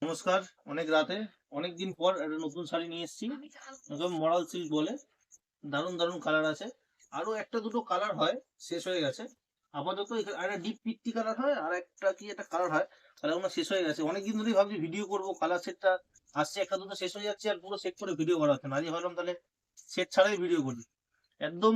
নমস্কার। অনেক রাতে অনেক দিন পর একটা নতুন শাড়ি নিয়ে এসেছি। একদম মরাল সিল্ক বলে, দারুণ দারুণ কালার আছে। আরো একটা দুটো কালার হয়, শেষ হয়ে গেছে আপাতত। একটা ডিপ পিত্তি কালার হয়, আর একটা কি একটা কালার হয়, কালারগুলো শেষ হয়ে গেছে। অনেকদিন ধরেই ভাবছি ভিডিও করবো, কালার সেটটা আসছে, একটা দুটো শেষ হয়ে যাচ্ছে আর পুরো সেট করে ভিডিও করা হচ্ছে না। আজকে ভাবলাম তাহলে সেট ছাড়াই ভিডিও করি। একদম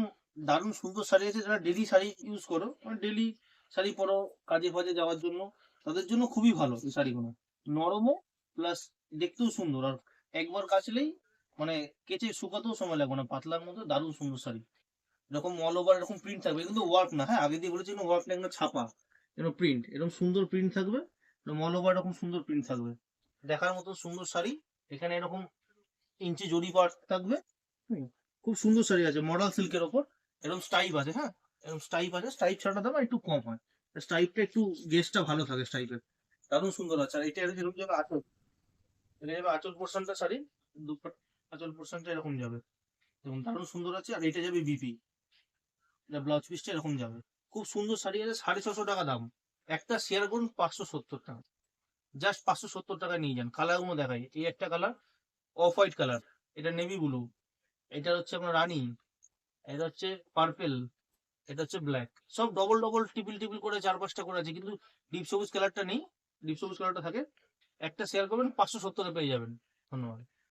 দারুণ সুন্দর শাড়ি আছে। যারা ডেলি শাড়ি ইউজ করো, মানে ডেলি শাড়ি পরো কাজে ফাজে যাওয়ার জন্য, তাদের জন্য খুবই ভালো এই শাড়িগুলো। নরমও, প্লাস দেখতেও সুন্দর। আর একবার কাচলেই মানে কেচে শুকাতেও সময় লাগবে না, পাতলার মধ্যে দারুণ সুন্দর শাড়ি। এরকম অল ওভার এরকম প্রিন্ট থাকবে, কিন্তু ওয়ার্ক না। হ্যাঁ, আগে দিয়ে বলেছি ওয়ার্ক না, এগুলো ছাপা। এরকম প্রিন্ট, এরকম সুন্দর প্রিন্ট থাকবে। অল ওভার এরকম সুন্দর প্রিন্ট থাকবে, দেখার মতো সুন্দর শাড়ি। এখানে এরকম ইঞ্চি জরি পাট থাকবে। হুম, খুব সুন্দর শাড়ি আছে মডাল সিল্কের ওপর। এরকম স্টাইপ আছে, হ্যাঁ, এরকম স্টাইপ আছে। স্টাইপ ছাড়াটা দাম একটু কম হয়, স্টাইপটা একটু গেজটা ভালো থাকে স্টাইপের। দারুণ সুন্দর আছে। আর এটা এরকম যাবে আঁচল, এটা যাবে আঁচল পোর্শনটা শাড়ি, দুপাট আঁচল পোর্শনটা এরকম যাবে, এবং দারুণ সুন্দর আছে। আর এটা যাবে বিপি, এটা ব্লাউজ পিসটা এরকম যাবে। খুব সুন্দর শাড়ি আছে, 650 টাকা দাম। একটা শেয়ার করুন 570 টাকা, জাস্ট 570 টাকা নিয়ে যান। কালারগুলো দেখাই, এই একটা কালার অফ হোয়াইট কালার, এটা নেভি ব্লু, এটা হচ্ছে আপনার রানী, এটা হচ্ছে পার্পেল, এটা হচ্ছে ব্ল্যাক। সব ডবল ডবল টিপিল টিপিল করে 4-5টা করে আছে, কিন্তু ডিপ সবুজ কালারটা নেই। ডিপ সবুজ কালারটা থাকে। একটা শেয়ার করবেন, 570 পেয়ে যাবেন। ধন্যবাদ।